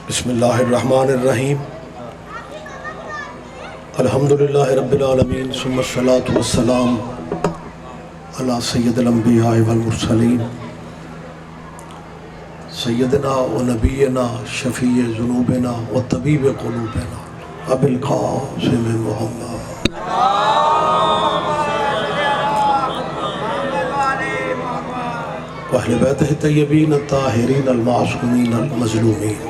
بسم اللہ الرحمن الرحیم الحمدللہ رب العالمین ثم الصلاة والسلام علی سید الانبیاء والمرسلین سیدنا و نبینا شفیع ذنوبنا و طبیب قلوبنا ابی القاسم محمد و اہل بیتہ الطیبین الطاہرین المعصومین المظلومین.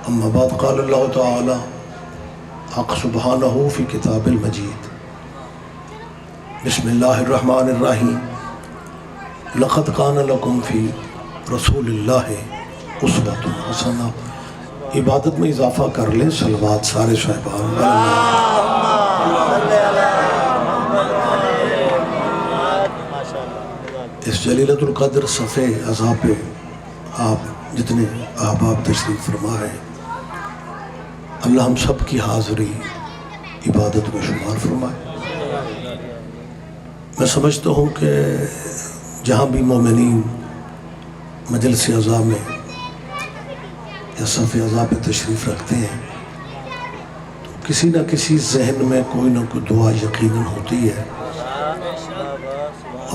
اما بعد قال اللہ تعالی حق سبحانہ فی کتاب المجید. بسم اللہ الرحمن الرحیم. لقد کان لکم فی رسول اللہ اسوۃ حسنہ. عبادت میں اضافہ کر لیں صلوات سارے صاحبان. اس جلیلۃ القدر صفحے اعضاء پہ آپ جتنے احباب تشریف فرما ہے اللہ ہم سب کی حاضری عبادت میں شمار فرمائے. میں سمجھتا ہوں کہ جہاں بھی مومنین مجلس اعضاء میں یا صف اعضاء پہ تشریف رکھتے ہیں تو کسی نہ کسی ذہن میں کوئی نہ کوئی دعا یقیناً ہوتی ہے،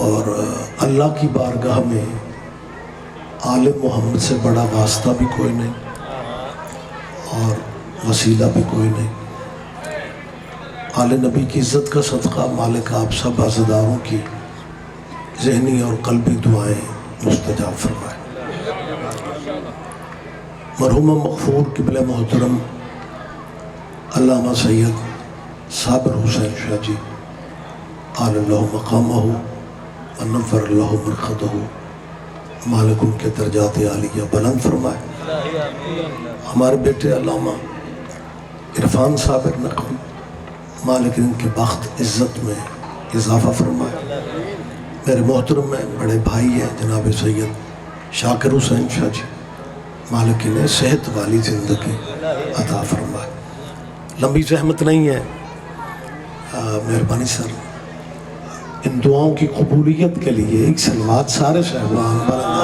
اور اللہ کی بارگاہ میں آل محمد سے بڑا واسطہ بھی کوئی نہیں اور وسیلہ بھی کوئی نہیں. آل نبی کی عزت کا صدقہ مالک آپ سب عزاداروں کی ذہنی اور قلبی دعائیں مستجاب فرمائے. مرحوم مغفور قبلہ محترم علامہ سید صابر حسین شاہ جی عال اللہ مقامہ ونور اللہ مرقدہ، مالک ان کے درجات عالیہ بلند فرمائے. ہمارے بیٹے علامہ عرفان صابر نقوی، مالک ان کے بخت عزت میں اضافہ فرمائے. میرے محترم میں بڑے بھائی ہیں جناب سید شاکر حسین شاہ جی، مالک انہیں صحت والی زندگی عطا فرمائے. لمبی زحمت نہیں ہے، مہربانی سر ان دعاؤں کی قبولیت کے لیے ایک صلوات سارے صاحبان بلند.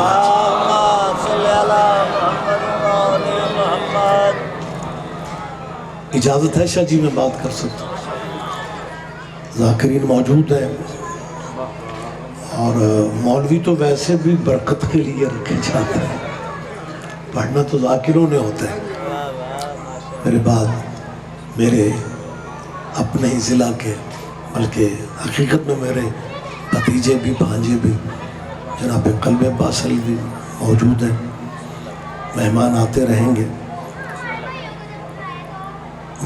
اجازت ہے شاہ جی میں بات کر سکتا ہوں؟ ذاکرین موجود ہیں اور مولوی تو ویسے بھی برکت کے لیے رکھے جاتے ہیں، پڑھنا تو ذاکروں نے ہوتا ہے. میرے بعد میرے اپنے ہی ضلع کے بلکہ حقیقت میں میرے بھتیجے بھی بھانجے بھی جناب قلب باسل بھی موجود ہیں. مہمان آتے رہیں گے.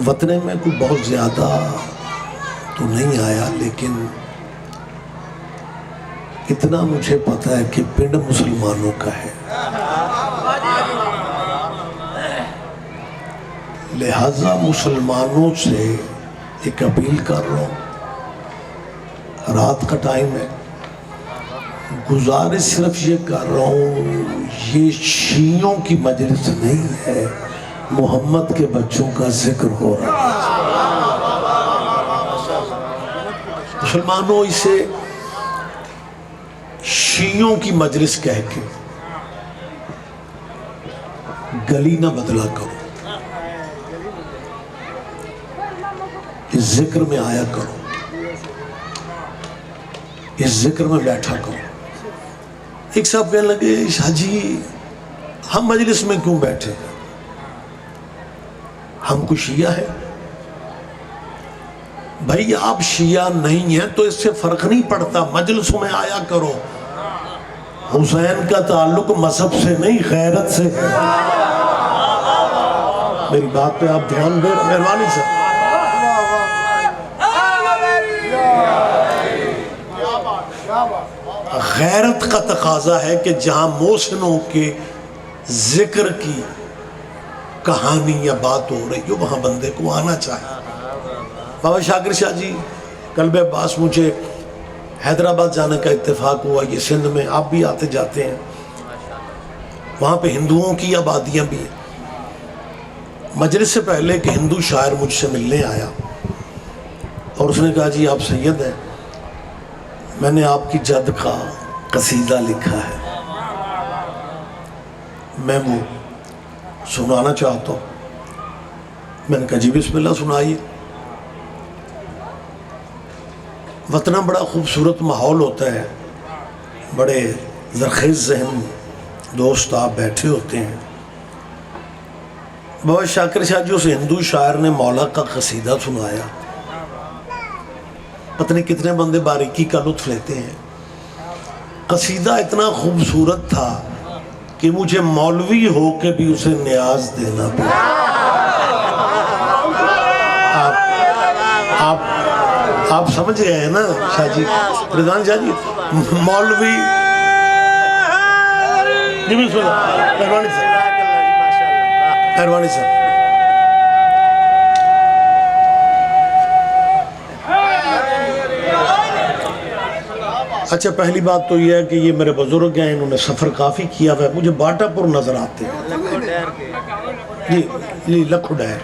وطن میں کوئی بہت زیادہ تو نہیں آیا، لیکن اتنا مجھے پتا ہے کہ پنڈ مسلمانوں کا ہے، لہٰذا مسلمانوں سے ایک اپیل کر رہا ہوں. رات کا ٹائم ہے، گزارش صرف یہ کر رہا ہوں، یہ شیعوں کی مجلس نہیں ہے، محمد کے بچوں کا ذکر ہو رہا ہے. مسلمانوں اسے شیعوں کی مجلس کہہ کے گلی نہ بدلا کرو، اس ذکر میں آیا کرو، اس ذکر میں بیٹھا کرو. ایک صاحب کہنے لگے شاہ جی ہم مجلس میں کیوں بیٹھے، ہم کو شیعہ ہے. بھائی آپ شیعہ نہیں ہیں تو اس سے فرق نہیں پڑتا، مجلسوں میں آیا کرو. حسین کا تعلق مذہب سے نہیں غیرت سے ہے. میری بات پہ آپ دھیان دیں مہربانی سے. غیرت کا تقاضا ہے کہ جہاں محسنوں کے ذکر کی کہانی یا بات ہو رہی ہو وہاں بندے کو آنا چاہیے. بابا شاکر شاہ جی قلب عباس مجھے حیدرآباد جانے کا اتفاق ہوا، یہ سندھ میں آپ بھی آتے جاتے ہیں، وہاں پہ ہندوؤں کی آبادیاں بھی ہیں. مجلس سے پہلے کہ ہندو شاعر مجھ سے ملنے آیا اور اس نے کہا جی آپ سید ہیں، میں نے آپ کی جد کا قصیدہ لکھا ہے. میں وہ سنانا چاہتا ہوں. میں نے کہا جی بسم اللہ سنائیے. وطنہ بڑا خوبصورت ماحول ہوتا ہے، بڑے زرخیز ذہن دوست آپ بیٹھے ہوتے ہیں. بابا شاکر شاہ جی اس ہندو شاعر نے مولا کا قصیدہ سنایا. پتہ نہیں کتنے بندے باریکی کا لطف لیتے ہیں. قصیدہ اتنا خوبصورت تھا کہ مجھے مولوی ہو کے بھی اسے نیاز دینا پڑا. آپ سمجھ گئے ہیں نا شاہ جی، رضوان شاہ جی، مولوی جی بھی سنا. مہربانی صاحب، مہربانی صاحب. اچھا پہلی بات تو یہ ہے کہ یہ میرے بزرگ ہیں، انہوں نے سفر کافی کیا ہوا ہے. مجھے باٹا پور نظر آتے ہیں جی لکھو ڈیر.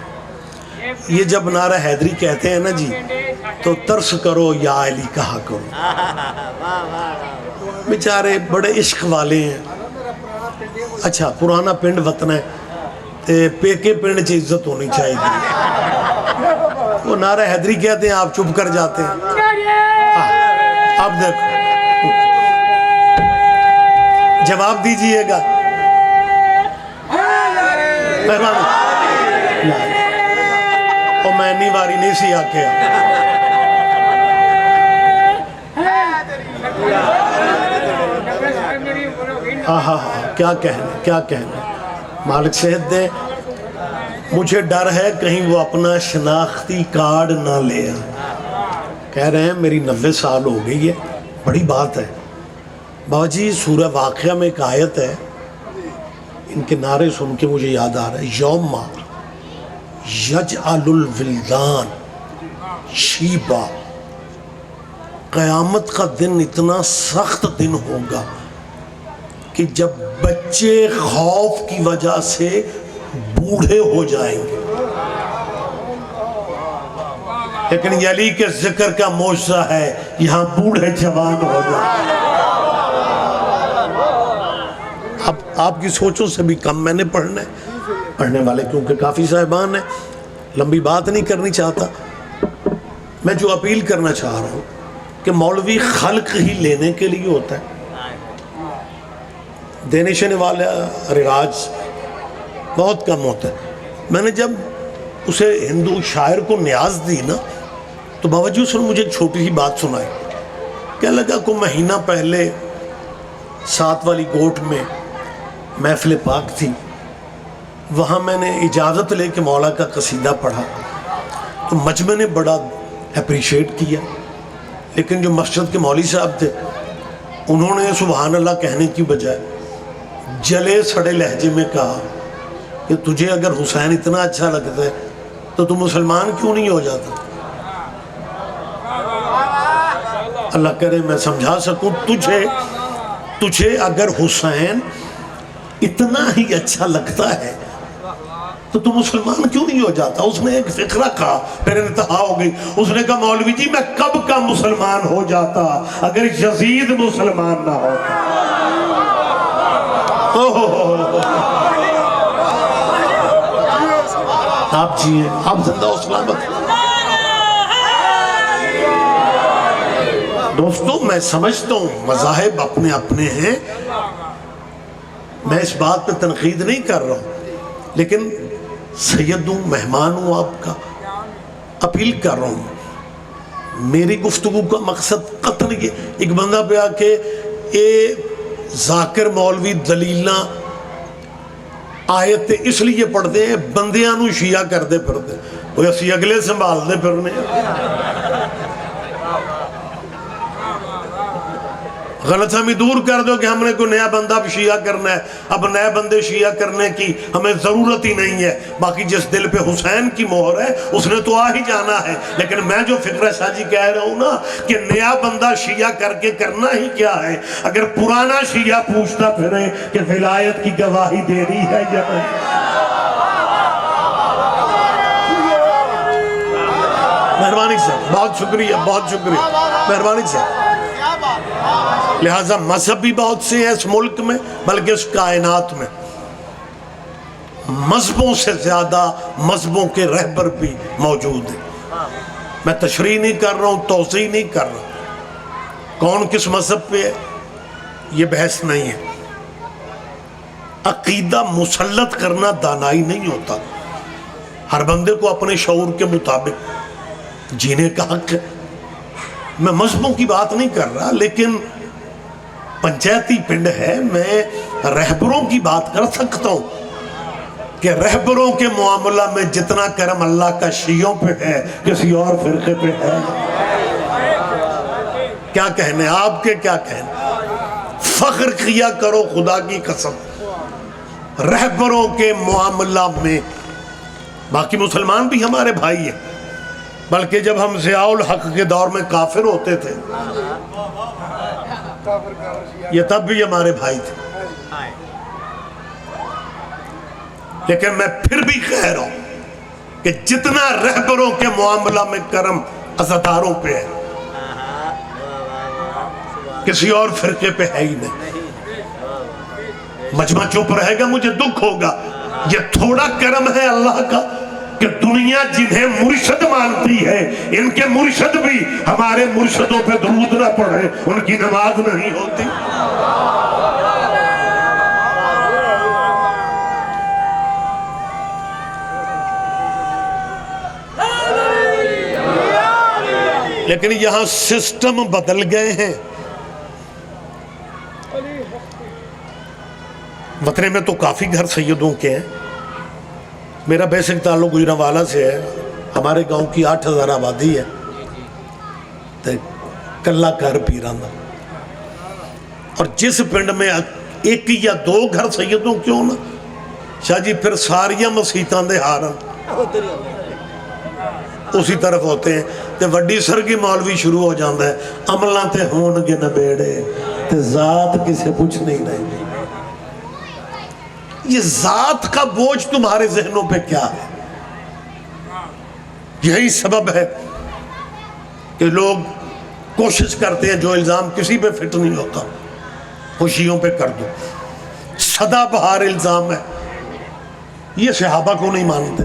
یہ جب نعرہ حیدری کہتے ہیں نا جی تو ترس کرو یا علی کہا کرو. بیچارے بڑے عشق والے ہیں. اچھا پرانا پنڈ وطن ہے تے پیکے پنڈ چ عزت ہونی چاہیے. وہ نعرہ حیدری کہتے ہیں، آپ چپ کر جاتے ہیں. آپ دیکھو جواب دیجئے گا. اور میں نہیں واری نہیں سی آکے کیا کہنے. مالک صحت دے. مجھے ڈر ہے کہیں وہ اپنا شناختی کارڈ نہ لے. کہہ رہے ہیں میری 90 سال ہو گئی ہے. بڑی بات ہے بابا جی. سورہ واقعہ میں ایک آیت ہے، ان کے نعرے سن کے مجھے یاد آ رہا ہے. یوم یجعل الولدان شیبا. قیامت کا دن اتنا سخت دن ہوگا کہ جب بچے خوف کی وجہ سے بوڑھے ہو جائیں گے. لیکن علی کے ذکر کا معجزہ ہے، یہاں بوڑھے جوان ہو جائیں. اب آپ کی سوچوں سے بھی کم میں نے پڑھنا ہے. پڑھنے والے کیونکہ کافی صاحبان ہیں، لمبی بات نہیں کرنی چاہتا. میں جو اپیل کرنا چاہ رہا ہوں کہ مولوی خلق ہی لینے کے لیے ہوتا ہے. دینے شنے والا رواج بہت کم ہوتا ہے. میں نے جب اسے ہندو شاعر کو نیاز دی نا تو بابا جی اس نے مجھے ایک چھوٹی ہی بات سنائی. کہنے لگا کوئی مہینہ پہلے 7 والی گوٹ میں محفل پاک تھی، وہاں میں نے اجازت لے کے مولا کا قصیدہ پڑھا تو مجمع نے بڑا اپریشیٹ کیا. لیکن جو مسجد کے مولوی صاحب تھے انہوں نے سبحان اللہ کہنے کی بجائے جلے سڑے لہجے میں کہا کہ تجھے اگر حسین اتنا اچھا لگتا ہے تو تم مسلمان کیوں نہیں ہو جاتا. اللہ کرے میں سمجھا سکوں تجھے اگر حسین اتنا ہی اچھا لگتا ہے تو تم مسلمان کیوں نہیں ہو جاتا. اس نے ایک فقرہ کہا، پھر انتہا ہو گئی. اس نے کہا مولوی جی میں کب کا مسلمان ہو جاتا اگر یزید مسلمان نہ ہوتا. آپ جی ہیں، آپ زندہ و سلامت. دوستو میں سمجھتا ہوں مذاہب اپنے اپنے ہیں، میں اس بات پہ تنقید نہیں کر رہا ہوں، لیکن سید ہوں، مہمان ہوں، آپ کا اپیل کر رہا ہوں. میری گفتگو کا مقصد قطن یہ ایک بندہ پہ آ کے اے ذاکر مولوی دلیلہ آیت اس لیے پڑھتے ہیں بندیاں نو شیعہ کر دے پھرتے وہ اسی اگلے سنبھال دے پھرنے. غلط ہمیں دور کر دو کہ ہم نے کوئی نیا بندہ شیعہ کرنا ہے. اب نئے بندے شیعہ کرنے کی ہمیں ضرورت ہی نہیں ہے. باقی جس دل پہ حسین کی مہر ہے اس نے تو آ ہی جانا ہے. لیکن میں جو فکر شاہ جی کہہ رہا ہوں نا کہ نیا بندہ شیعہ کر کے کرنا ہی کیا ہے. اگر پرانا شیعہ پوچھتا پھرے کہ ولایت کی گواہی دینی ہے یا نہیں. مہربانی صاحب بہت شکریہ، بہت شکریہ، مہربانی صاحب. لہٰذا مذہب بھی بہت سے ہیں اس ملک میں بلکہ اس کائنات میں. مذہبوں سے زیادہ مذہبوں کے رہبر بھی موجود ہیں. میں تشریح نہیں کر رہا ہوں، توضیح نہیں کر رہا. کون کس مذہب پہ ہے یہ بحث نہیں ہے. عقیدہ مسلط کرنا دانائی نہیں ہوتا. ہر بندے کو اپنے شعور کے مطابق جینے کا حق ہے. میں مذہبوں کی بات نہیں کر رہا، لیکن پنچایتی پنڈ ہے، میں رہبروں کی بات کر سکتا ہوں کہ رہبروں کے معاملہ میں جتنا کرم اللہ کا شیعوں پہ ہے کسی اور فرقے پہ ہے. کیا کہنے آپ کے، کیا کہنے. فخر کیا کرو خدا کی قسم رہبروں کے معاملہ میں. باقی مسلمان بھی ہمارے بھائی ہیں، بلکہ جب ہم ضیاء الحق کے دور میں کافر ہوتے تھے یہ تب بھی ہمارے بھائی تھے. لیکن میں پھر بھی کہہ رہا ہوں کہ جتنا رہبروں کے معاملہ میں کرم عزاداروں پہ ہے کسی اور فرقے پہ ہے ہی نہیں. مجمع چپ رہے گا مجھے دکھ ہوگا. یہ تھوڑا کرم ہے اللہ کا کہ دنیا جنہیں مرشد مانتی ہے ان کے مرشد بھی ہمارے مرشدوں پہ درود نہ پڑھے، ان کی نماز نہیں ہوتی. لیکن یہاں سسٹم بدل گئے ہیں. وطن میں تو کافی گھر سیدوں کے ہیں. میرا بیسک تعلق گجرانوالہ سے ہے. ہمارے گاؤں کی 8,000 آبادی ہے. کلہ کر پیرانا، اور جس پنڈ میں ایک یا دو گھر سیدوں کیوں نہ شاہ جی پھر ساریاں مسیتاں دے ہارن اسی طرف ہوتے ہیں. تے وڈی سرگی مولوی شروع ہو جاندہ ہے عملاں تے ہون گے نہ بیڑے تے ذات کسے پوچھ نہیں رہے. یہ ذات کا بوجھ تمہارے ذہنوں پہ کیا ہے؟ یہی سبب ہے کہ لوگ کوشش کرتے ہیں جو الزام کسی پہ فٹ نہیں ہوتا خوشیوں پہ کر دو. سدا بہار الزام ہے. یہ صحابہ کو نہیں مانتے.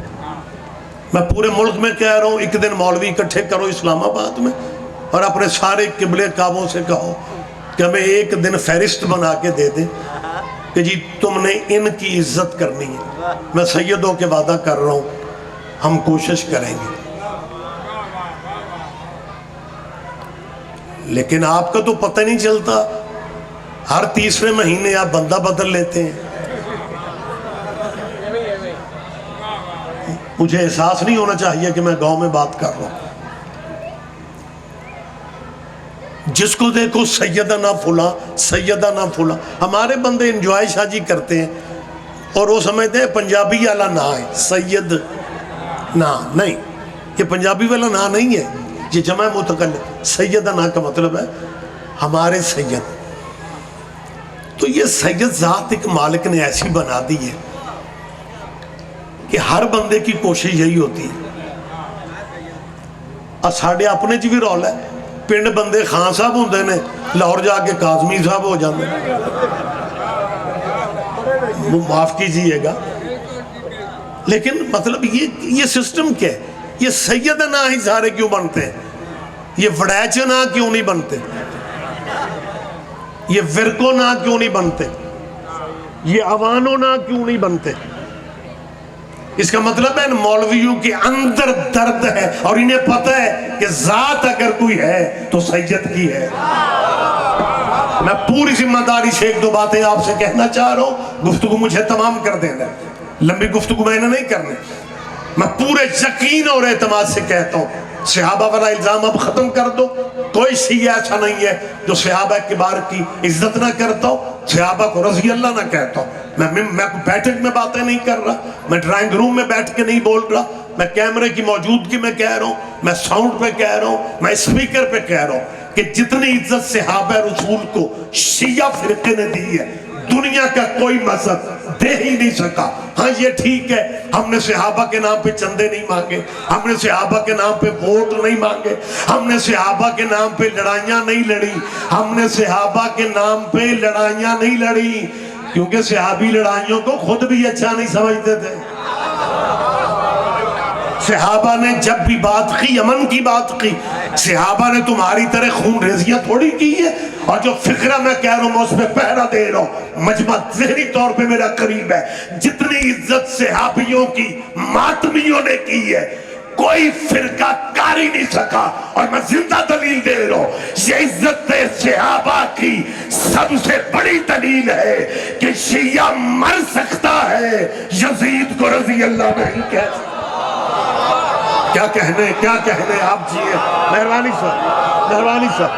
میں پورے ملک میں کہہ رہا ہوں ایک دن مولوی اکٹھے کرو اسلام آباد میں اور اپنے سارے قبلے کعبوں سے کہو کہ ہمیں ایک دن فہرست بنا کے دے دیں کہ جی تم نے ان کی عزت کرنی ہے. میں سیدوں کے وعدہ کر رہا ہوں ہم کوشش کریں گے. لیکن آپ کا تو پتہ نہیں چلتا، ہر تیسرے مہینے آپ بندہ بدل لیتے ہیں. مجھے احساس نہیں ہونا چاہیے کہ میں گاؤں میں بات کر رہا ہوں. جس کو دیکھو سیدنا فلاں سیدنا فلاں. ہمارے بندے انجوائے شاہ جی کرتے ہیں اور وہ سمجھتے ہیں پنجابی والا نا ہے سید. نا نہیں، یہ پنجابی والا نا نہیں ہے، یہ جمع متکلم. سیدنا کا مطلب ہے ہمارے سید. تو یہ سید ذات ایک مالک نے ایسی بنا دی ہے کہ ہر بندے کی کوشش یہی ہوتی ہے. اور ساڑھے اپنے بھی رول ہے. پنڈ بندے خان صاحب ہوندے نے، لاہور جا کے کاظمی صاحب ہو جاندے. معاف کیجئے گا لیکن مطلب یہ سسٹم کیا ہے؟ یہ سیدنا ہی سارے کیوں بنتے ہیں؟ یہ وڑیچنا کیوں نہیں بنتے؟ یہ ورکونا کیوں نہیں بنتے؟ یہ اوانونا کیوں نہیں بنتے؟ اس کا مطلب ہے ان مولویوں کے اندر درد ہے اور انہیں پتہ ہے کہ ذات اگر کوئی ہے تو سید کی ہے. میں پوری ذمہ داری سے ایک دو باتیں آپ سے کہنا چاہ رہا ہوں. گفتگو مجھے تمام کر دینا، لمبی گفتگو میں نے نہیں کرنے. میں پورے یقین اور اعتماد سے کہتا ہوں صحابہ والا الزام اب ختم کر دو. کوئی شیعہ ایسا نہیں ہے جو صحابہ کبار کی عزت نہ کرتا ہو، صحابہ کو رضی اللہ نہ کہتا ہوں. میں بیٹھک میں باتیں نہیں کر رہا، میں ڈرائنگ روم میں بیٹھ کے نہیں بول رہا، میں کیمرے کی موجودگی میں کہہ رہا ہوں، میں ساؤنڈ پہ کہہ رہا ہوں، میں اسپیکر پہ کہہ رہا ہوں کہ جتنی عزت صحابہ رسول کو شیعہ فرقے نے دی ہے دنیا کا کوئی مذہب دے ہی نہیں سکا. ہاں یہ ٹھیک ہے ہم نے صحابہ کے نام پہ چندے نہیں مانگے، ہم نے صحابہ کے نام پہ ووٹ نہیں مانگے، ہم نے صحابہ کے نام پہ لڑائیاں نہیں لڑی، ہم نے صحابہ کے نام پہ لڑائیاں نہیں لڑی. کیونکہ صحابی لڑائیوں کو خود بھی اچھا نہیں سمجھتے تھے. صحابہ نے جب بھی بات کی امن کی بات کی. صحابہ نے تمہاری طرح خون ریزیاں تھوڑی کی ہے. اور جو فکرہ میں کہہ رہا ہوں میں اس پہ پہرا دے رہا ہوں. مجمع ذہنی طور پہ میرا قریب ہے. جتنی عزت صحابیوں کی ماتمیوں نے کی ہے کوئی فرقہ کر ہی نہیں سکا. اور میں زندہ دلیل دے رہا ہوں. یہ عزت صحابہ کی سب سے بڑی دلیل ہے کہ شیعہ مر سکتا ہے یزید کو رضی اللہ نہیں کہہ سکتا. کیا کہنے آپ جیئے. مہربانی صاحب مہربانی صاحب.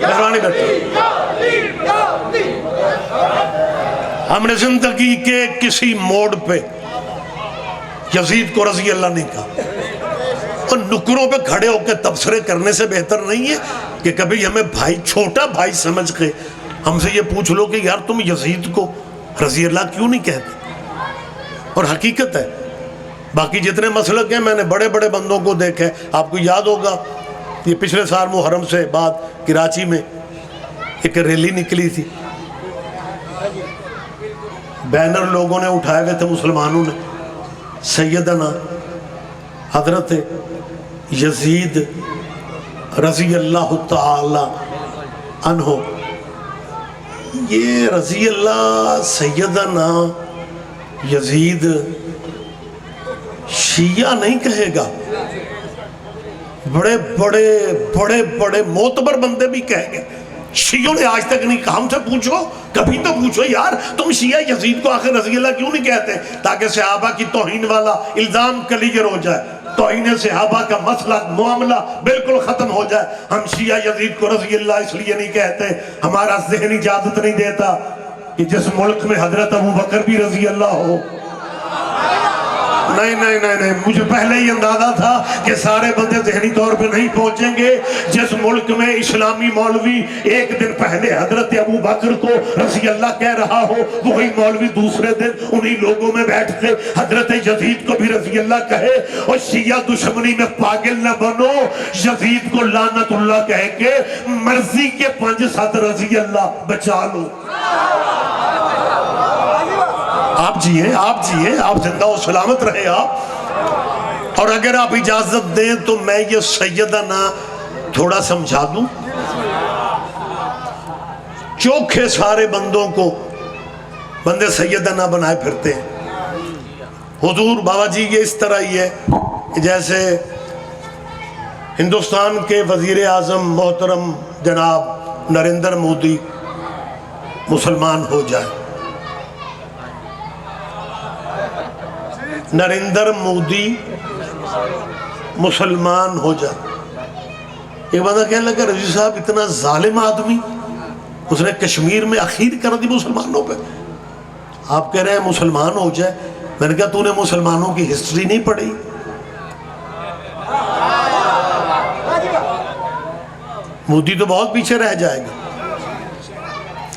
مہربانی کرتے ہم نے زندگی کے کسی موڑ پہ یزید کو رضی اللہ نہیں کہا. اور نکروں پہ کھڑے ہو کے تبصرے کرنے سے بہتر نہیں ہے کہ کبھی ہمیں بھائی چھوٹا بھائی سمجھ کے ہم سے یہ پوچھ لو کہ یار تم یزید کو رضی اللہ کیوں نہیں کہتے. اور حقیقت ہے. باقی جتنے مسلک ہیں میں نے بڑے بڑے بندوں کو دیکھا ہے. آپ کو یاد ہوگا یہ پچھلے سال محرم سے بعد کراچی میں ایک ریلی نکلی تھی. بینر لوگوں نے اٹھائے ہوئے تھے مسلمانوں نے. سیدنا حضرت یزید رضی اللہ تعالی عنہ. یہ رضی اللہ سیدنا یزید شیعہ نہیں کہے گا. بڑے بڑے معتبر بندے بھی کہہ گئے. شیعوں نے آج تک نہیں کہا. ہم سے پوچھو کبھی تو پوچھو یار تم شیعہ یزید کو آخر رضی اللہ کیوں نہیں کہتے تاکہ صحابہ کی توہین والا الزام کلیئر ہو جائے. توہین صحابہ کا مسئلہ معاملہ بالکل ختم ہو جائے. ہم شیعہ یزید کو رضی اللہ اس لیے نہیں کہتے ہمارا ذہن اجازت نہیں دیتا کہ جس ملک میں حضرت ابو بکر بھی رضی اللہ ہو. نہیں مجھے پہلے ہی اندازہ تھا کہ سارے بندے ذہنی طور پہ نہیں پہنچیں گے. جس ملک میں اسلامی مولوی ایک دن پہلے حضرت ابو بکر کو رضی اللہ کہہ رہا ہو وہی مولوی دوسرے دن انہی لوگوں میں بیٹھ کے حضرت یزید کو بھی رضی اللہ کہے. اور شیعہ دشمنی میں پاگل نہ بنو. یزید کو لعنت اللہ کہہ کے مرضی کے 5 رضی اللہ بچا لو. آپ جیئے آپ زندہ و سلامت رہے آپ. اور اگر آپ اجازت دیں تو میں یہ سیدنا تھوڑا سمجھا دوں. چوکھے سارے بندوں کو بندے سیدنا بنائے پھرتے ہیں. حضور بابا جی یہ اس طرح ہی ہے جیسے ہندوستان کے وزیر اعظم محترم جناب نریندر مودی مسلمان ہو جائے. نریندر مودی مسلمان ہو جائے. ایک بندہ کہنے لگا رضی صاحب اتنا ظالم آدمی اس نے کشمیر میں اخیر کر دی مسلمانوں پہ. آپ کہہ رہے ہیں مسلمان ہو جائے. میں نے کہا تو نے مسلمانوں کی ہسٹری نہیں پڑھی. مودی تو بہت پیچھے رہ جائے گا.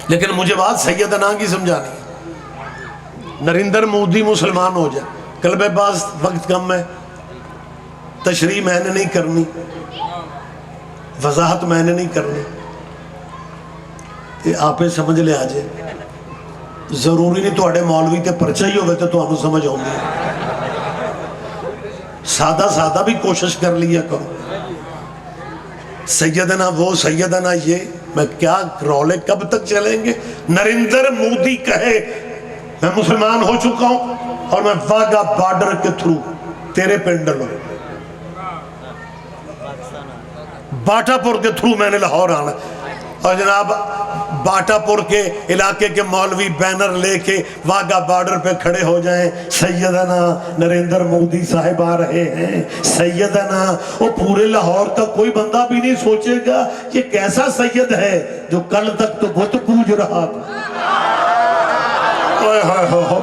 لیکن مجھے بات سیدنا کی سمجھانی ہے. نریندر مودی مسلمان ہو جائے. کل میں پاس وقت کم ہے تشریح میں نے نہیں کرنی وضاحت میں نے نہیں کرنی. آپ سمجھ لے آجے ضروری نہیں تو مولوی تے پرچہ ہی ہوئے تو آپ سمجھ ہوں گے. سادہ بھی کوشش کر لیا کرو. سیدنا وہ سیدنا یہ میں کیا رولے کب تک چلیں گے. نریندر مودی کہے میں مسلمان ہو چکا ہوں اور میں واگا بارڈر کے تھرو تیرے پنڈل ہوں. باٹا پور کے تھرو میں نے لاہور آنا. اور جناب باٹا پور کے علاقے کے مولوی بینر لے کے واگا بارڈر پہ کھڑے ہو جائیں سیدنا نریندر مودی صاحب آ رہے ہیں سیدنا. وہ پورے لاہور کا کوئی بندہ بھی نہیں سوچے گا یہ کیسا سید ہے جو کل تک تو بت پوج رہا تھا.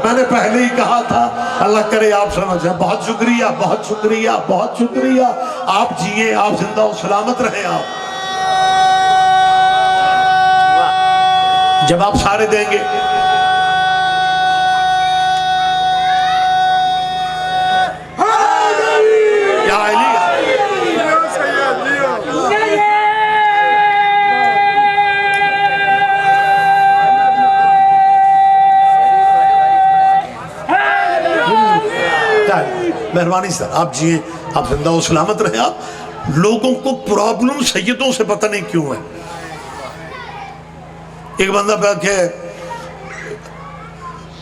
میں نے پہلے ہی کہا تھا. اللہ کرے آپ سمجھ جائیں. بہت شکریہ بہت شکریہ بہت شکریہ. آپ جیئے آپ زندہ و سلامت رہے. آپ جب آپ سارے دیں گے مہربانی سر آپ جیے، آپ زندہ و سلامت رہے. آپ لوگوں کو پرابلم سیدوں سے پتہ نہیں کیوں ہے. ایک بندہ پہ کہ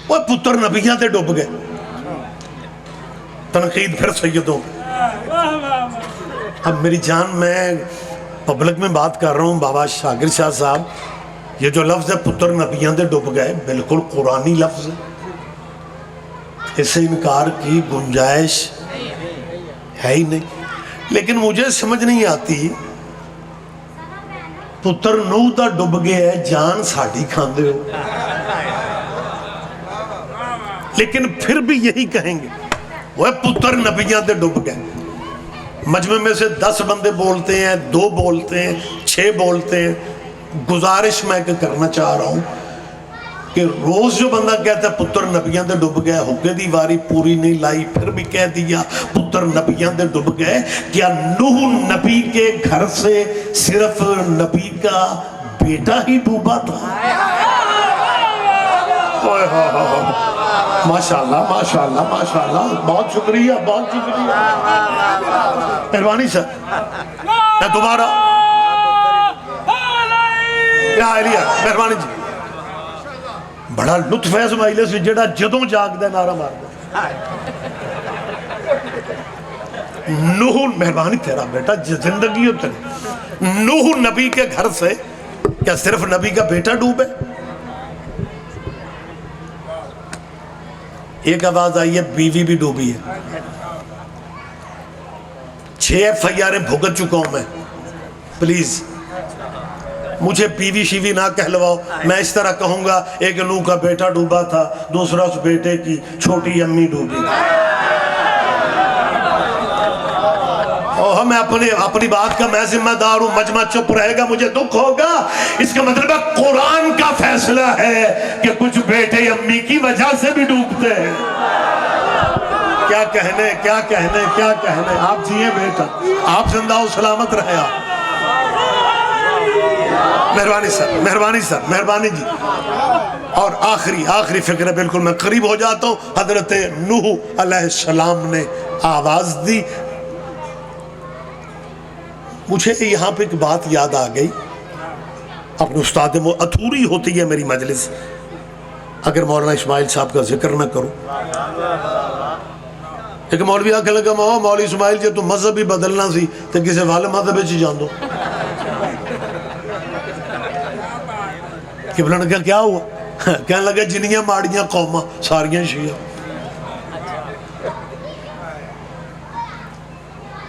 وہ پتر نبیاں تے ڈوب گئے. تنقید پھر سیدوں پہ. اب میری جان میں پبلک میں بات کر رہا ہوں. بابا شاکر شاہ صاحب، یہ جو لفظ ہے پتر نبیاں تے ڈوب گئے، بالکل قرآنی لفظ ہے. اس سے انکار کی گنجائش ہے ہی نہیں. لیکن مجھے سمجھ نہیں آتی، پتر نوح تا ڈب گیا ہے، جان ساڑھی کھاندے ہو، لیکن پھر بھی یہی کہیں گے وہ پتر نبیاں تے ڈب گئے. مجمع میں سے 10 بندے بولتے ہیں، 2 بولتے ہیں، 6 بولتے ہیں. گزارش میں کرنا چاہ رہا ہوں کہ روز جو بندہ کہتا ہے پتر نبیاں دے ڈب گئے، حقے دی واری پوری نہیں لائی، پھر بھی کہہ دیا پتر نبیاں دے ڈب گئے. کیا نوح نبی کے گھر سے صرف نبی کا بیٹا ہی ڈوبا تھا؟ ماشاءاللہ ماشاءاللہ ماشاءاللہ، بہت شکریہ بہت شکریہ. مہربانی سر، میں دوبارہ مہربانی جی. بڑا لطف ہے اسماعیل سے جڑا جدوں جاگ دے نعرہ مار دے. نوح، مہربانی تیرا بیٹا زندگی ہوتا ہے. نوح نبی کے گھر سے کیا صرف نبی کا بیٹا ڈوبے؟ ایک آواز آئی ہے بیوی بھی ڈوبی ہے. 6 FIR بھگت چکا ہوں میں. پلیز مجھے بیوی شیوی نہ کہلواؤ. میں اس طرح کہوں گا ایک نوح کا بیٹا ڈوبا تھا، دوسرا اس بیٹے کی چھوٹی امی ڈوبی. میں اپنی بات کا میں ذمہ دار ہوں. مجمع چپ رہے گا مجھے دکھ ہوگا. اس کا مطلب ہے قرآن کا فیصلہ ہے کہ کچھ بیٹے امی کی وجہ سے بھی ڈوبتے ہیں. کیا کہنے کیا کہنے کیا کہنے. آپ جیے بیٹا، آپ زندہ و سلامت رہے. آپ مہربانی سر، مہربانی سر، مہربانی جی. اور آخری فکر ہے، بالکل میں قریب ہو جاتا ہوں. حضرت نوح علیہ السلام نے آواز دی. مجھے یہاں پہ ایک بات یاد آ گئی. اپنے استاد وہ ادھوری ہوتی ہے میری مجلس اگر مولانا اسماعیل صاحب کا ذکر نہ کروں. ایک مولوی آکھے لگا مولوی اسماعیل جی تو مذہب ہی بدلنا سی تو کسی والے مذہب ہی جان دو. قبلہ نے کہا کیا ہوا؟ کہنے لگا جنیاں ماڑیاں قوماں ساریاں شیعہ.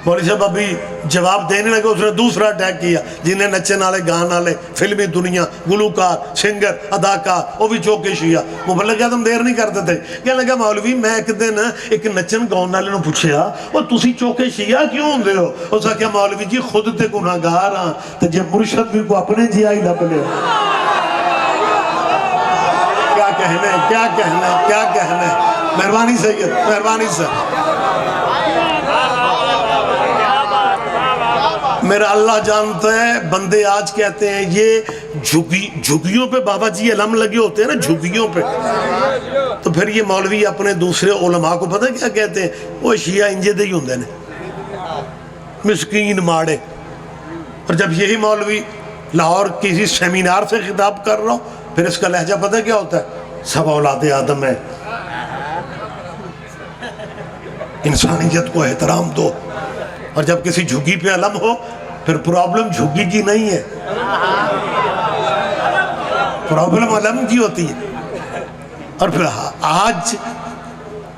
مولوی صاحب ابھی جواب دینے لگے، اس نے دوسرا اٹیک کیا. جنہیں نچے نالے گان والے فلمی دنیا گلوکار سنگر اداکار وہ بھی چوکے شیعہ. مبلغ اعظم دیر نہیں کرتے تھے. کہنے لگا مولوی میں ایک دن ایک نچن گاؤن والے نے پوچھا وہ تسی چوکے شیعہ کیوں ہوندے ہو؟ اس نے کہا مولوی جی خود تے گناہگار ہاں تے جے مرشد بھی کو اپنے جی آئی لب لے. کیا کہنے کیا کہنے کیا کہنے. مہربانی سید، مہربانی سر. میرا اللہ جانتا ہے بندے آج کہتے ہیں یہ جھگیوں پہ بابا جی علم لگے ہوتے ہیں نا جھگیوں پہ. تو پھر یہ مولوی اپنے دوسرے علماء کو پتہ کیا کہتے ہیں؟ وہ شیعہ انجے دے ہی ہوندے نے، مسکین ماڑے. اور جب یہی مولوی لاہور کسی سیمینار سے خطاب کر رہا ہوں پھر اس کا لہجہ پتہ کیا ہوتا ہے؟ سب اولاد آدم ہے، انسانیت کو احترام دو. اور جب کسی جھگی پہ علم ہو پھر پرابلم جھگی کی نہیں ہے، پرابلم علم کی ہوتی ہے. اور پھر آج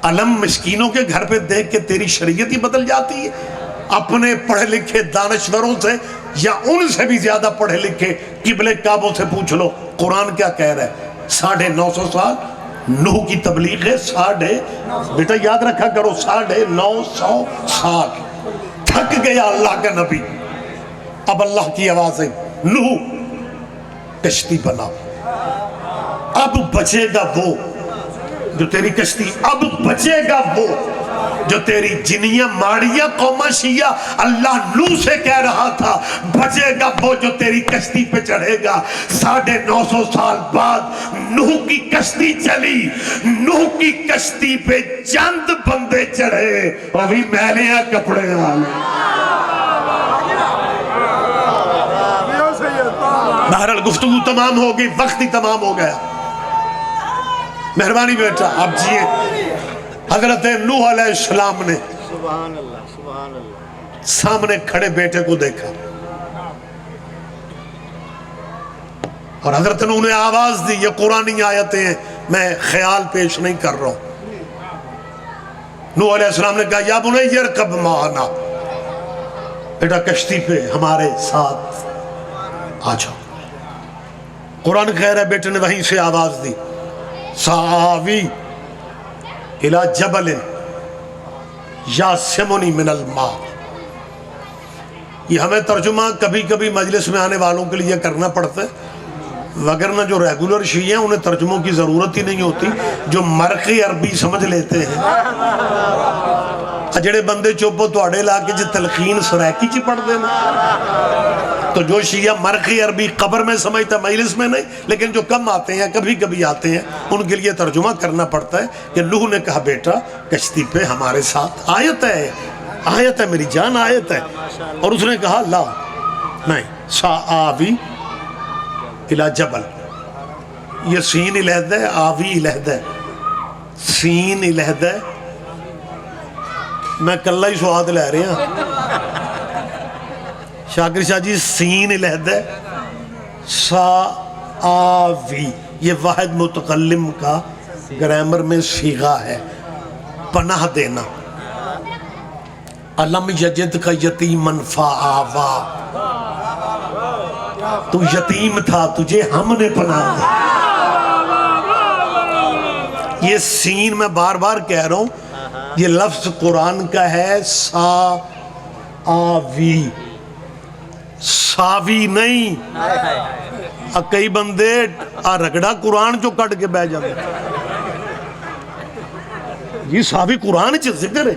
علم مسکینوں کے گھر پہ دیکھ کے تیری شریعت ہی بدل جاتی ہے. اپنے پڑھے لکھے دانشوروں سے یا ان سے بھی زیادہ پڑھے لکھے قبلے کعبوں سے پوچھ لو قرآن کیا کہہ رہا ہے. 950 سال نوح کی تبلیغ ہے. بیٹا یاد رکھا کرو 950 سال تھک گیا اللہ کا نبی. اب اللہ کی آواز ہے نوح کشتی بنا. اب بچے گا وہ جو تیری کشتی، اب بچے گا وہ جو تیری جنیاں ماڑیاں قومہ شیعہ اللہ نوح سے کہہ رہا تھا بچے گا وہ جو تیری کشتی پہ چڑھے گا. 950 سال بعد نوح کی کشتی چلی, نوح کی کشتی پہ چند بندے چڑھے اور بھی میلے ہیں کپڑے والے. بہرحال گفتگو تمام ہو گئی, وقت ہی تمام ہو گیا. مہربانی بیٹا آپ جیے. حضرت نوح علیہ السلام نے سامنے کھڑے بیٹے کو دیکھا اور حضرت نوح نے آواز دی. یہ قرآنی آیتیں ہیں, میں خیال پیش نہیں کر رہا ہوں. نوح علیہ السلام نے کہا یا بنی ارکب معنا, بیٹا کشتی پہ ہمارے ساتھ آ جاؤ. قرآن کہہ رہا ہے بیٹے نے وہیں سے آواز دی سآوی الی جبل یعصمنی من الماء. یہ ہمیں ترجمہ کبھی کبھی مجلس میں آنے والوں کے لیے کرنا پڑتا ہے, وگرنہ جو ریگولر شیعہ ہیں انہیں ترجموں کی ضرورت ہی نہیں ہوتی, جو مرقی عربی سمجھ لیتے ہیں. جڑے بندے چوپو توڑے علاقے چ تلقین سریکی چ پڑھ دینا, تو جو شیعہ مرقی عربی قبر میں سمجھتا مجلس میں نہیں, لیکن جو کم آتے ہیں کبھی کبھی آتے ہیں ان کے لیے ترجمہ کرنا پڑتا ہے کہ نوح نے کہا بیٹا کشتی پہ ہمارے ساتھ. آیت ہے, آیت ہے میری جان, آیت ہے. اور اس نے کہا لا نہیں, سآوی الی جبل. یہ سین علیحدہ ہے, آوی علیحدہ ہے. سین علیحدہ ہے, میں کلہ ہی سواد لے رہے ہیں. شاکر شاہ جی سین علیحدہ ہے, سآوی یہ واحد متکلم کا گرامر میں صیغہ ہے, پناہ دینا. علم یجد کا یتیمن فآوا, تو یتیم تھا تجھے ہم نے پناہ دی. یہ سین میں بار بار کہہ رہا ہوں, یہ لفظ قرآن کا ہے سا آوی, ساوی نہیں. کئی بندے رگڑا قرآن جو کٹ کے بہ جاتے, یہ ساوی قرآن چ ذکر ہے.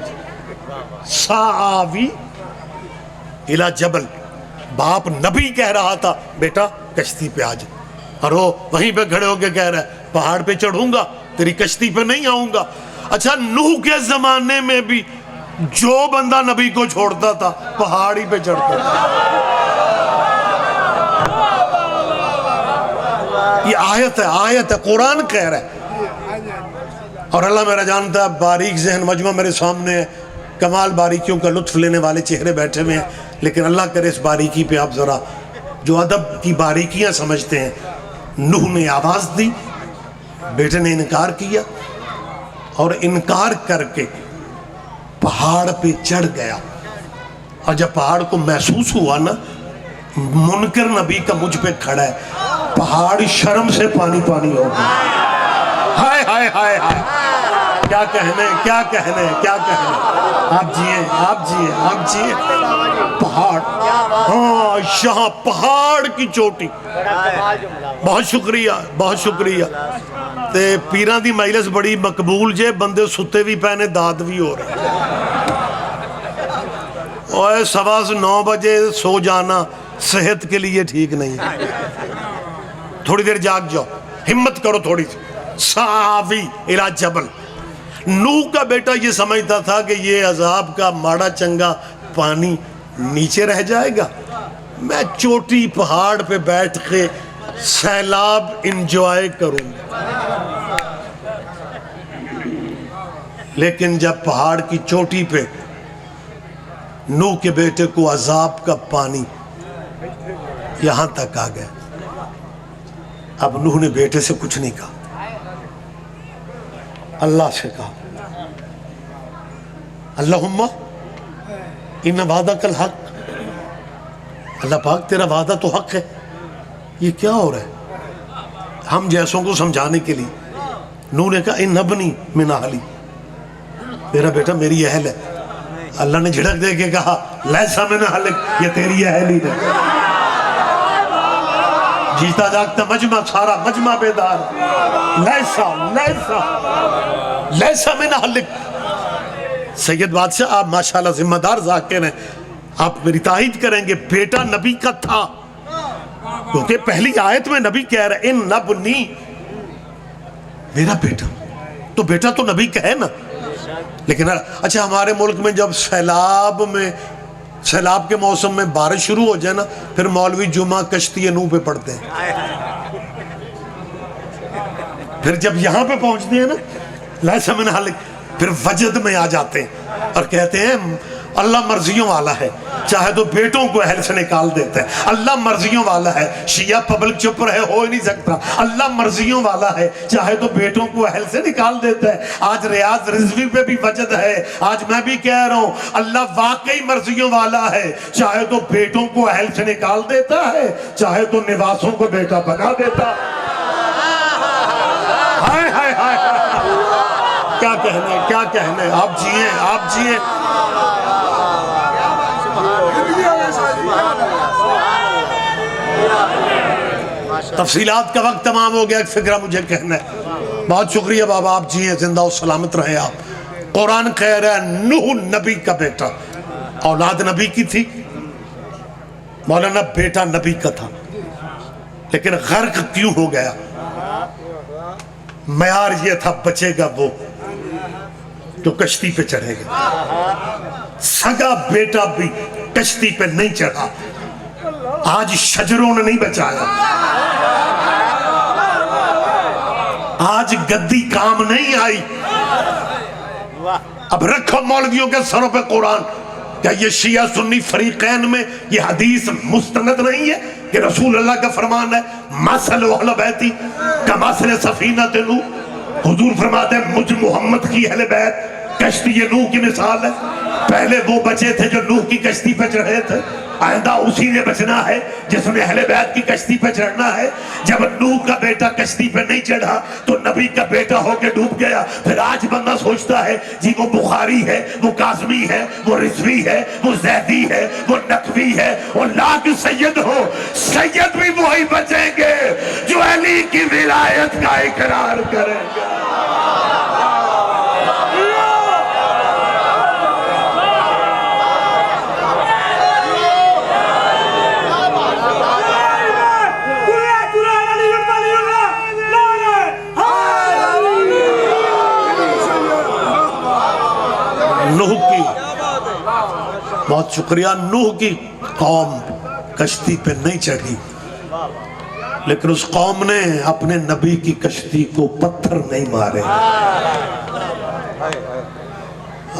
ساوی الی جبل, باپ نبی کہہ رہا تھا بیٹا کشتی پہ آ جا, اور وہ وہیں پہ کھڑے ہو کے کہہ رہا ہے پہاڑ پہ چڑھوں گا تیری کشتی پہ نہیں آؤں گا. اچھا نوح کے زمانے میں بھی جو بندہ نبی کو چھوڑتا تھا پہاڑی پہ چڑھتا تھا. یہ آیت ہے, آیت ہے, قرآن کہہ رہا ہے. اور اللہ میرا جانتا ہے باریک ذہن مجمع میرے سامنے ہے, کمال باریکیوں کا لطف لینے والے چہرے بیٹھے ہوئے ہیں, لیکن اللہ کرے اس باریکی پہ آپ ذرا جو ادب کی باریکیاں سمجھتے ہیں. نوح نے آواز دی, بیٹے نے انکار کیا, اور انکار کر کے پہاڑ پہ چڑھ گیا. اور جب پہاڑ کو محسوس ہوا نا منکر نبی کا مجھ پہ کھڑا ہے, پہاڑ شرم سے پانی پانی ہو گیا. ہائے ہائے ہائے ہائے, کیا کہنے, کیا کہنے, کیا کہنے. آپ جیے, آپ جیے, آپ جیے. پہاڑ, ہاں یہاں پہاڑ کی چوٹی. بہت شکریہ, بہت شکریہ. تے پیران دی مجلس بڑی مقبول جے, بندے ستے بھی پہنے داد بھی ہو رہے. اور 9:15 بجے سو جانا صحت کے لیے ٹھیک نہیں. تھوڑی دیر جاگ جاؤ, ہمت کرو تھوڑی سی. سآوی الی جبل, نوح کا بیٹا یہ سمجھتا تھا کہ یہ عذاب کا ماڑا چنگا پانی نیچے رہ جائے گا, میں چوٹی پہاڑ پہ بیٹھ کے سیلاب انجوائے کروں گا. لیکن جب پہاڑ کی چوٹی پہ نوح کے بیٹے کو عذاب کا پانی یہاں تک آ گیا, اب نوح نے بیٹے سے کچھ نہیں کہا, اللہ سے کہا اللہم ان وعدک الحق, اللہ پاک تیرا وعدہ تو حق ہے. یہ کیا ہو رہا ہے ہم جیسوں کو سمجھانے کے لیے. نوح نے کہا ان ابنی من اہلی, میرا بیٹا میری اہل ہے. اللہ نے جھڑک دے کے کہا لیسا من اہلک, یہ تیری اہل ہی نہیں. جیتا جاگتا مجمع, سارا مجمع بیدار. لیسا لیسا لیسا من اہلک, سید بادشاہ آپ ماشاءاللہ ذمہ دار ذاکر ہیں، آپ میری تائید کریں گے بیٹا نبی کا تھا، کیونکہ پہلی آیت میں نبی کہہ رہے ان نبنی، میرا بیٹا، تو بیٹا تو نبی کا ہے نا۔ لیکن اچھا ہمارے ملک میں جب سیلاب کے موسم میں بارش شروع ہو جائے نا، پھر مولوی جمعہ کشتی نوح پہ پڑھتے ہیں، پھر جب یہاں پہ پہنچتے ہیں نا لیسا من حلق، پھر وجد میں آ جاتے ہیں اور کہتے ہیں اللہ مرضیوں والا ہے، چاہے تو بیٹوں کو اہل سے نکال دیتا ہے، اللہ مرضیوں والا ہے، شیعہ پبلک چپ رہے ہو ہی نہیں سکتا، اللہ مرضیوں والا ہے، چاہے تو بیٹوں کو اہل سے نکال دیتا ہے۔ آج ریاض رضوی پہ بھی وجد ہے، آج میں بھی کہہ رہا ہوں اللہ واقعی مرضیوں والا ہے، چاہے تو بیٹوں کو اہل سے نکال دیتا ہے، چاہے تو نواسوں کو بیٹا بنا دیتا ہے۔ ہائے ہائے ہائے کیا کہنا ہے، کیا کہنا ہے، آپ جئیں، آپ جئیں۔ تفصیلات کا وقت تمام ہو گیا، ایک فکرہ مجھے کہنا ہے۔ بہت شکریہ بابا، آپ جئیں، زندہ و سلامت رہے آپ۔ قرآن کہہ رہا ہے نوح نبی کا بیٹا، اولاد نبی کی تھی، مولانا بیٹا نبی کا تھا، لیکن غرق کیوں ہو گیا؟ معیار یہ تھا بچے گا وہ جو کشتی پہ چڑھے گا، سگا بیٹا بھی کشتی پہ نہیں چڑھا، آج شجروں نے نہیں بچایا، آج گدی کام نہیں آئی۔ اب رکھو مولویوں کے سروں پہ قرآن، کیا یہ شیعہ سنی فریقین میں یہ حدیث مستند نہیں ہے کہ رسول اللہ کا فرمان ہے مثل اہل بیتی کمثل سفینۃ نوح؟ حضور فرماتے ہیں مجھ محمد کی اہل بیت کشتی نوح کی مثال ہے، پہلے وہ بچے تھے جو نوح کی کشتی پہ چڑھے تھے، آئندہ اسی نے بچنا ہے جس نے اہل بیت کی کشتی پہ چڑھنا ہے۔ جب نوح کا بیٹا کشتی پہ نہیں چڑھا تو نبی کا بیٹا ہو کے ڈوب گیا۔ پھر آج بندہ سوچتا ہے جی وہ بخاری ہے، وہ کاظمی ہے، وہ رضوی ہے، وہ زیدی ہے، وہ نقوی ہے، وہ لاکھ سید ہو، سید بھی وہی بچیں گے جو علی کی ولایت کا اقرار کریں گے۔ نوح کی بہت شکریہ، نوح کی قوم کشتی پہ نہیں چڑھی، لیکن اس قوم نے اپنے نبی کی کشتی کو پتھر نہیں مارے۔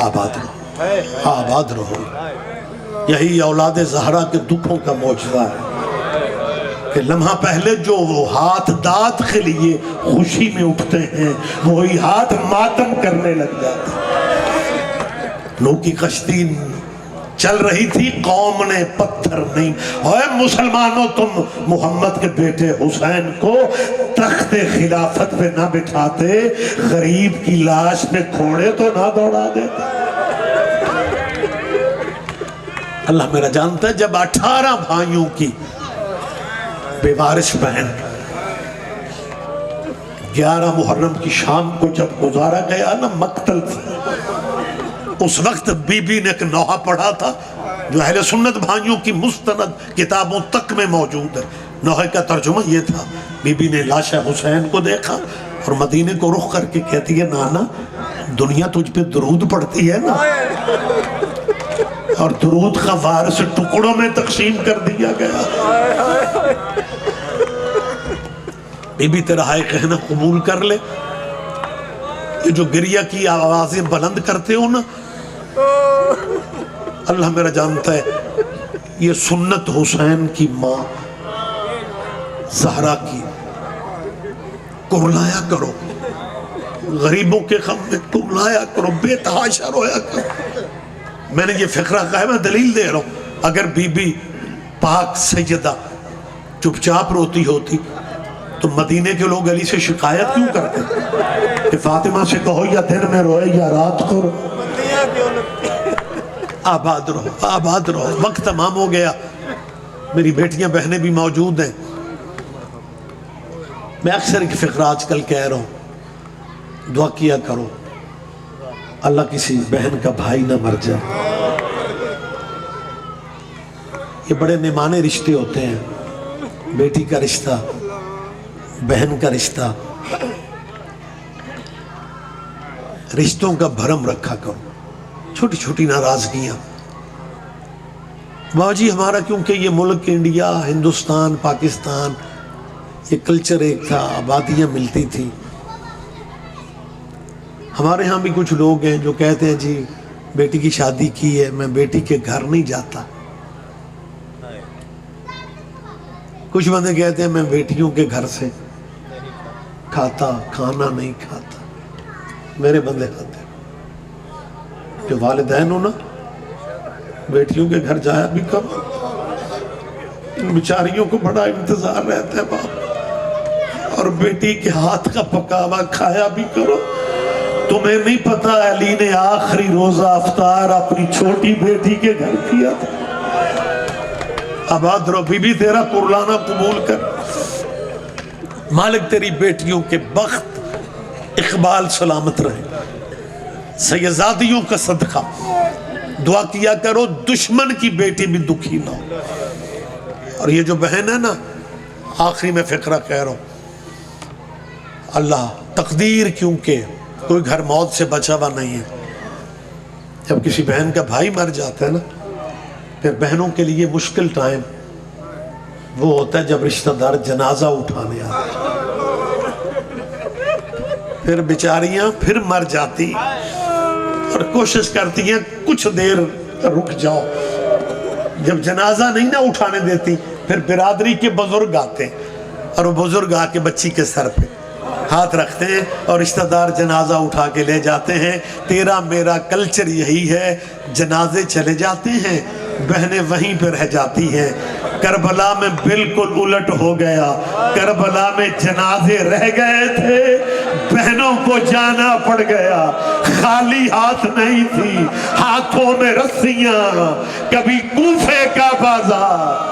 آباد رہو، آباد رہو۔ یہی اولاد زہرا کے دکھوں کا معجزہ ہے کہ لمحہ پہلے جو وہ ہاتھ داد کے لیے خوشی میں اٹھتے ہیں وہی ہاتھ ماتم کرنے لگ جاتے ہیں۔ نوح کی کشتی چل رہی تھی، قوم نے پتھر نہیں۔ اے مسلمانوں، تم محمد کے بیٹے حسین کو تخت خلافت پہ نہ بٹھاتے، غریب کی لاش پہ گھوڑے تو نہ دوڑا دیتے۔ اللہ میرا جانتا ہے جب 18 بھائیوں کی بیوارث بہن 11 محرم کی شام کو جب گزارا گیا نا مقتل سے، اس وقت بی بی نے ایک نوحہ پڑھا تھا جو اہل سنت بھائیوں کی مستند کتابوں تک میں موجود ہے۔ نوحے کا ترجمہ یہ تھا، بی بی نے لاش حسین کو دیکھا اور مدینے کو رخ کر کے کہتی ہے نانا دنیا تجھ پہ درود پڑھتی ہے نا، اور درود کا وارث ٹکڑوں میں تقسیم کر دیا گیا۔ بی بی تیرا ہائے کہنا قبول کر لے، یہ جو گریہ کی آوازیں بلند کرتے ہو نا، اللہ میرا جانتا ہے یہ سنت حسین کی ماں زہرا کی، کرلایا کرو، غریبوں کے غم میں کرلایا کرو، بے تحاشا رویا کرو۔ میں نے یہ فقرہ کہا ہے، میں دلیل دے رہا ہوں، اگر بی بی پاک سیدہ چپ چاپ روتی ہوتی تو مدینے کے لوگ علی سے شکایت کیوں کرتے کہ فاطمہ سے کہو یا دن میں روئے یا رات کو روئے۔ آباد رہو، آباد رہو۔ وقت تمام ہو گیا، میری بیٹیاں بہنیں بھی موجود ہیں۔ میں اکثر ایک فقرہ آج کل کہہ رہا ہوں، دعا کیا کرو اللہ کسی بہن کا بھائی نہ مر جائے. یہ بڑے نمانے رشتے ہوتے ہیں، بیٹی کا رشتہ، بہن کا رشتہ. رشتوں کا بھرم رکھا کرو، چھوٹی چھوٹی ناراضگیاں. باجی ہمارا کیونکہ یہ ملک انڈیا، ہندوستان، پاکستان، یہ کلچر ایک تھا، آبادیاں ملتی تھیں. ہمارے ہاں بھی کچھ لوگ ہیں جو کہتے ہیں جی بیٹی کی شادی کی ہے، میں بیٹی کے گھر نہیں جاتا. کچھ بندے کہتے ہیں میں بیٹیوں کے گھر سے کھانا نہیں کھاتا. میرے بندے کھاتے ہیں. جو والدین ہو نا، بیٹیوں کے گھر جایا بھی کرو. ان بیچاریوں کو بڑا انتظار رہتا ہے باپ، اور بیٹی کے ہاتھ کا پکا ہوا کھایا بھی کرو. تمہیں نہیں پتا علی نے آخری روزہ افطار اپنی چھوٹی بیٹی کے گھر کیا تھا. آباد رو بی بی، تیرا قرلانہ قبول کر. مالک تیری بیٹیوں کے بخت اقبال سلامت رہے. سیدزادیوں کا صدقہ دعا کیا کرو دشمن کی بیٹی بھی دکھی نہ ہو. اور یہ جو بہن ہے نا، آخری میں فقرہ کہہ رہا ہوں، اللہ تقدیر کیونکہ کوئی گھر موت سے بچا ہوا نہیں ہے. جب کسی بہن کا بھائی مر جاتا ہے نا، پھر بہنوں کے لیے مشکل ٹائم وہ ہوتا ہے جب رشتہ دار جنازہ اٹھانے آتے ہیں. پھر بیچاریاں پھر مر جاتی اور کوشش کرتی ہیں کچھ دیر رک جاؤ. جب جنازہ نہیں نہ اٹھانے دیتی، پھر برادری کے بزرگ آتے ہیں اور وہ بزرگ آ کے بچی کے سر پہ ہاتھ رکھتے ہیں اور رشتہ دار جنازہ اٹھا کے لے جاتے ہیں. تیرا میرا کلچر یہی ہے، جنازے چلے جاتے ہیں، بہنیں وہیں پہ رہ جاتی ہیں. کربلا میں بالکل الٹ ہو گیا. کربلا میں جنازے رہ گئے تھے، بہنوں کو جانا پڑ گیا. خالی ہاتھ نہیں تھی، ہاتھوں میں رسیاں. کبھی کوفے کا بازار،